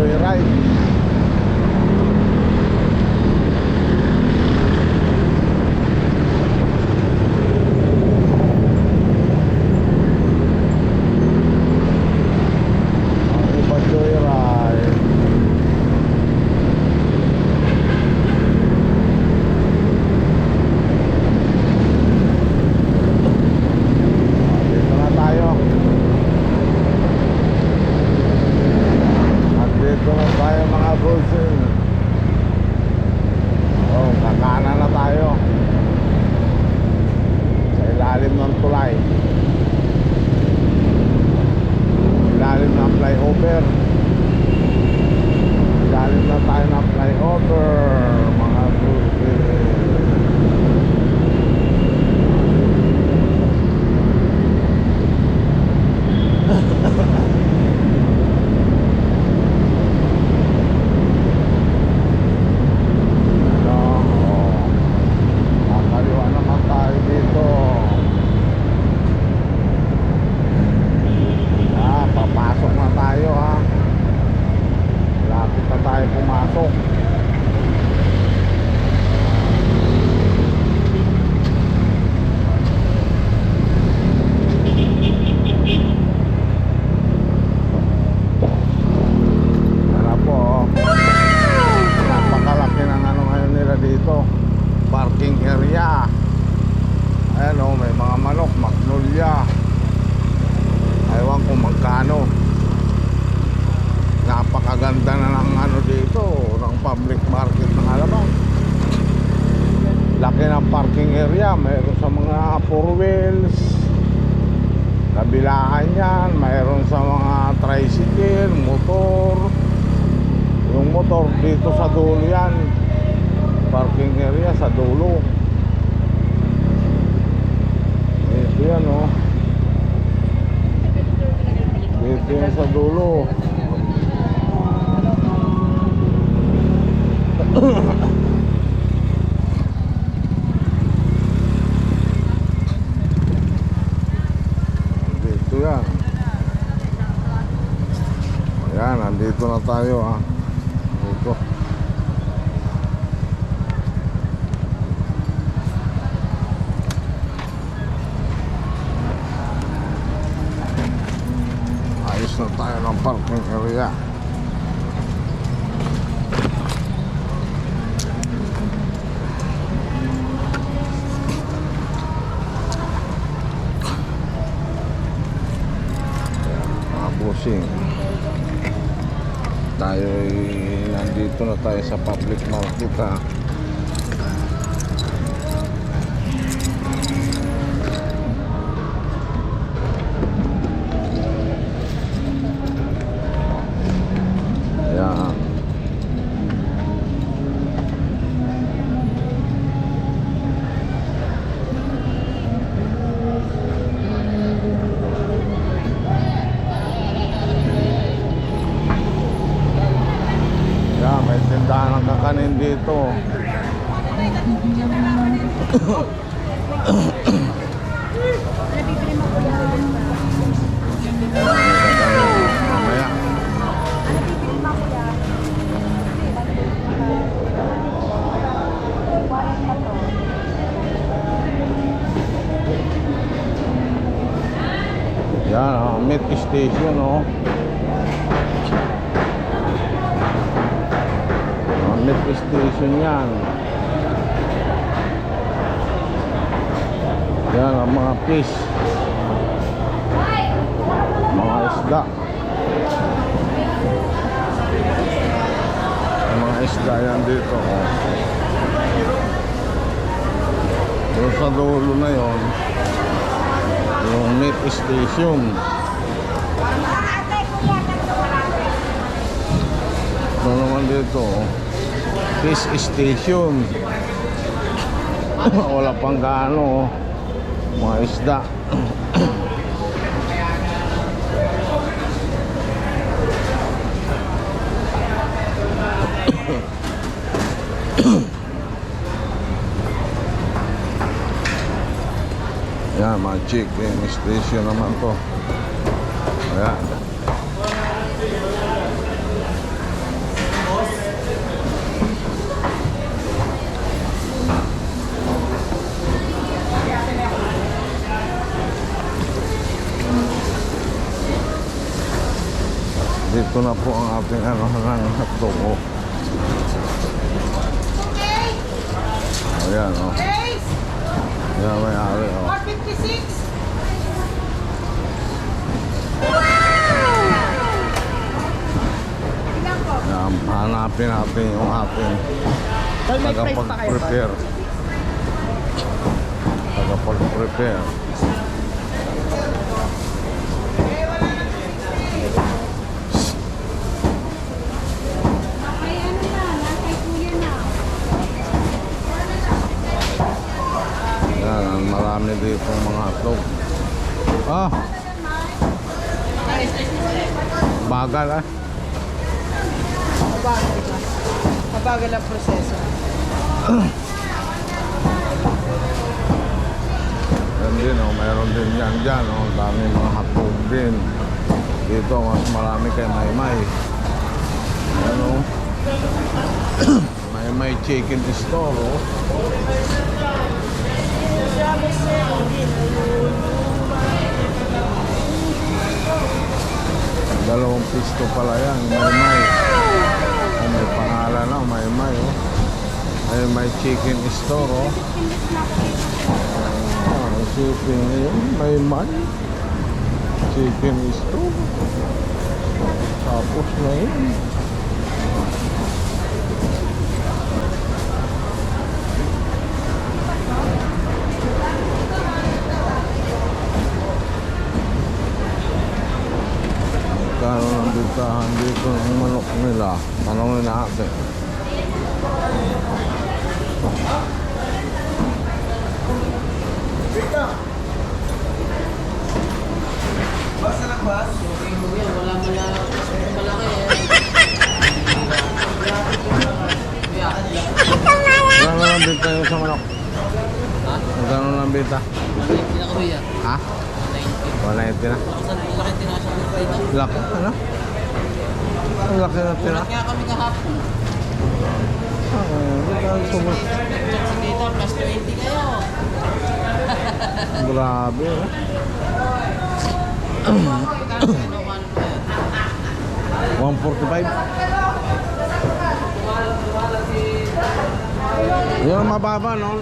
mag-joyride. Napakaganda na ng ano dito, ng public market ng Alabang. Laki ng parking area, mayroon sa mga 4 wheels, kabilaan yan, mayroon sa mga tricycle, motor. Yung motor dito sa dulo yan, parking area sa dulo. Ito yan oh, dito yan sa dulo. Dito yan. Ayan, nandito na tayo ah. Dito. Ayos na tayo ng parking area. Tayo nandito na tayo sa public market ha. Ayan. May tindahan ng kakanin dito. Mamaya. Yan, meat station oh. Meat station yan. Yan ang mga fish, mga isda. Ang mga isda yan dito oh. Doon sa dulo na yon, yung meat station. Doon naman dito oh, fish station. Wala pang gaano mga isda. Yan, mga chicken station naman to. Ayan. na po ang ating ano ng hotdog. Oh. Ayan, oh. Ayan, may ari, oh. 456. Ayan, hanapin natin yung ating tagapag-prepare. Tagapag-prepare. Ayan, marami dito mga hotdog. Ah! Bagal ah. Mabagal ang proseso. Yan din oh, mayroon din yan dyan oh. Dami mga hotdog din. Dito mas marami kay Maymay. Ano? Maymay chicken store oh. Dalawang pisto pala yan, Maymay. Oh, may pangalan na, Maymay oh. Maymay chicken store oh. Shipping yun, Maymay chicken store. Tapos na yun. Kano ng bitahan dito ng manok nila. Tanongin natin. Basta lang ba? Wala malaki eh. Kano ng bita yung sa manok? Ha? Kano ng bita? Hindi na kuya. Ha? 190 na. Saan laki tinasa ko pa ito? Laki, ano? Ang laki na tira. Ulat nga kami kahapon. Ang subos. Nag-check sa data, plus 20 kayo. Grabe. Ano pa yan? 145. Yun ang mababa, no?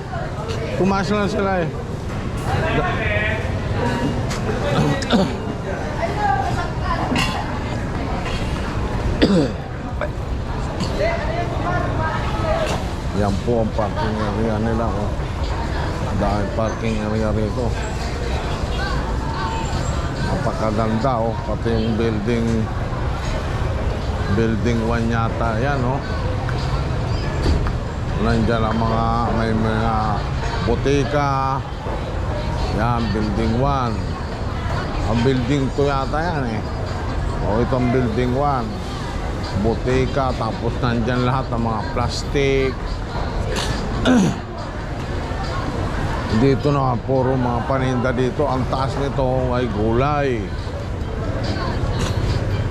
Tumaas lang sila eh. Yan po ang parking area nila oh. Dahil parking area rito. Napakaganda oh. Pati yung building 1 yata yan oh. Nandiyan ang mga may mga butika. Yan, building 1. Ang building 2 yata yan eh. O itong building 1. Butika, tapos nandyan lahat ng mga plastic. Dito na puro mga paninda dito. Ang taas nito ay gulay.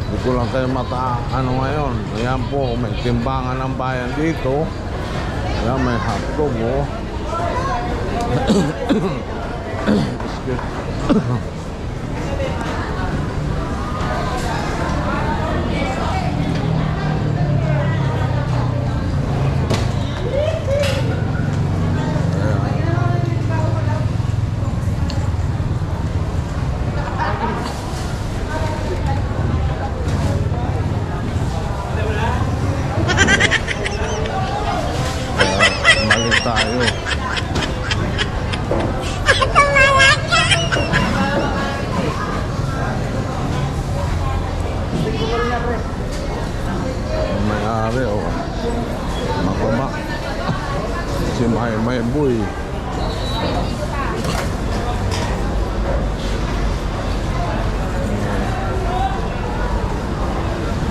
Hindi ko lang kayo ano ngayon. Ayan po, may timbangan ng bayan dito. Ayan, may hotdog oh. Mali tayo. May-ari oh. Makama. Si May Boy.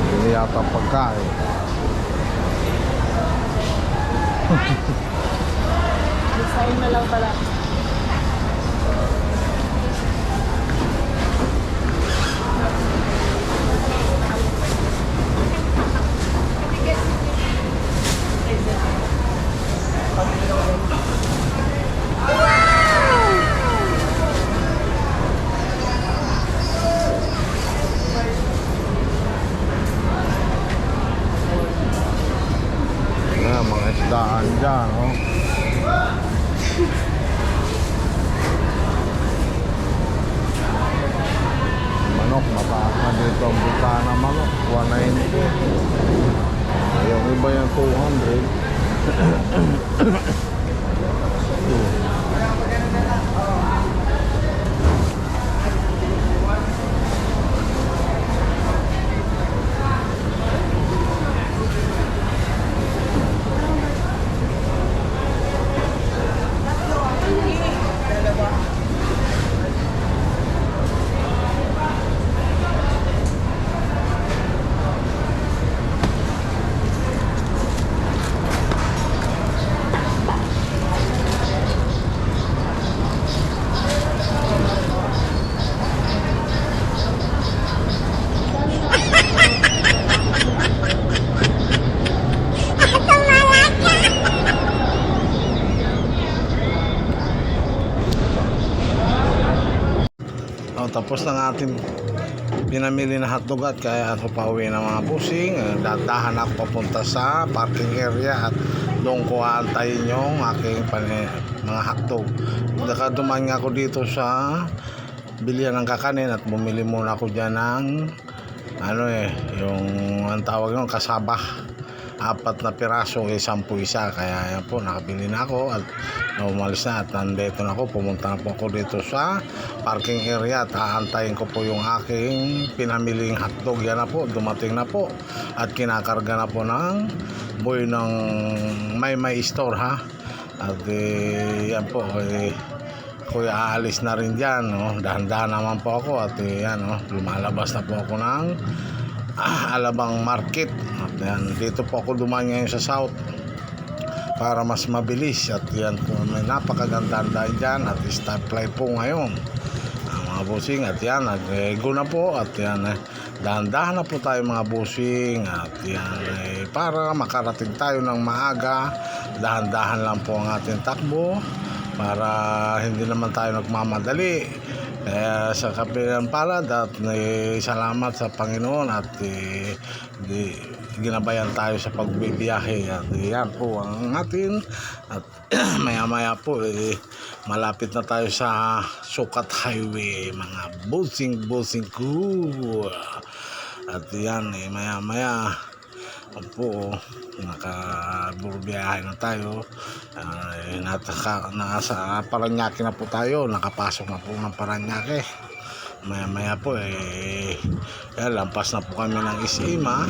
Hindi yata pagkain. Design na lang pala. daan dyan, oh. Manok, mataas na dito ang buta na manok, 190. Yung iba yung 200. Oh, tapos na ng ating pinamili na hotdog at kaya ako pauwi ng mga busing. Dadahan ako papunta sa parking area at doon ko aantayin yung aking mga hotdog. Dumaan nga ako dito sa bilihan ng kakanin at bumili muna ako dyan ng yung ang tawag yung kasaba. 4 na piraso, 10 isa. Kaya yan po, nakabili na ako at umalis na at nandito na ako. Pumunta na po ako dito sa parking area at aantayin ko po yung aking pinamiling hotdog. Yan na po, dumating na po at kinakarga na po ng boy ng Maymay Store, ha. At yan po, kuya aalis na rin dyan, no? Dahan-dahan naman po ako at yan, no? Lumalabas na po ako ng Alabang Market. At yan, dito po ako dumaan ngayon sa South para mas mabilis. At yan po, may napakagandang daan dyan at stoplight po ngayon, mga busing. At yan, nag-go na po. At yan, dahan-dahan na po tayo mga busing. At yan, para makarating tayo ng maaga, dahan-dahan lang po ang ating takbo para hindi naman tayo nagmamadali. Kaya sa kapilang palad at salamat sa Panginoon at ginabayan tayo sa pagbibiyahe. At yan po ang atin. At maya-maya po malapit na tayo sa Sukat Highway, mga busing ko. At yan, maya-maya po nakaburbiyahe na tayo. Nasa Paranaque na po tayo, nakapasok na po ng Paranaque. Maya po lampas na po kami ng Isima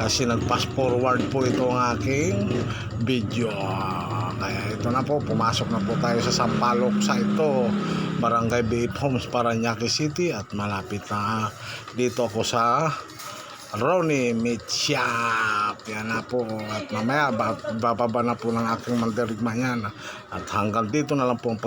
kasi nag-fast forward po ito ang aking video. Kaya ito na po, pumasok na po tayo sa Sampaloc sa ito, Barangay B8 Homes, Paranaque City. At malapit na dito ako sa Ronnie Meat Shop. Yan na po. At mamaya bababa na po ng aking mandirigma yan. At hanggang dito na lang po ang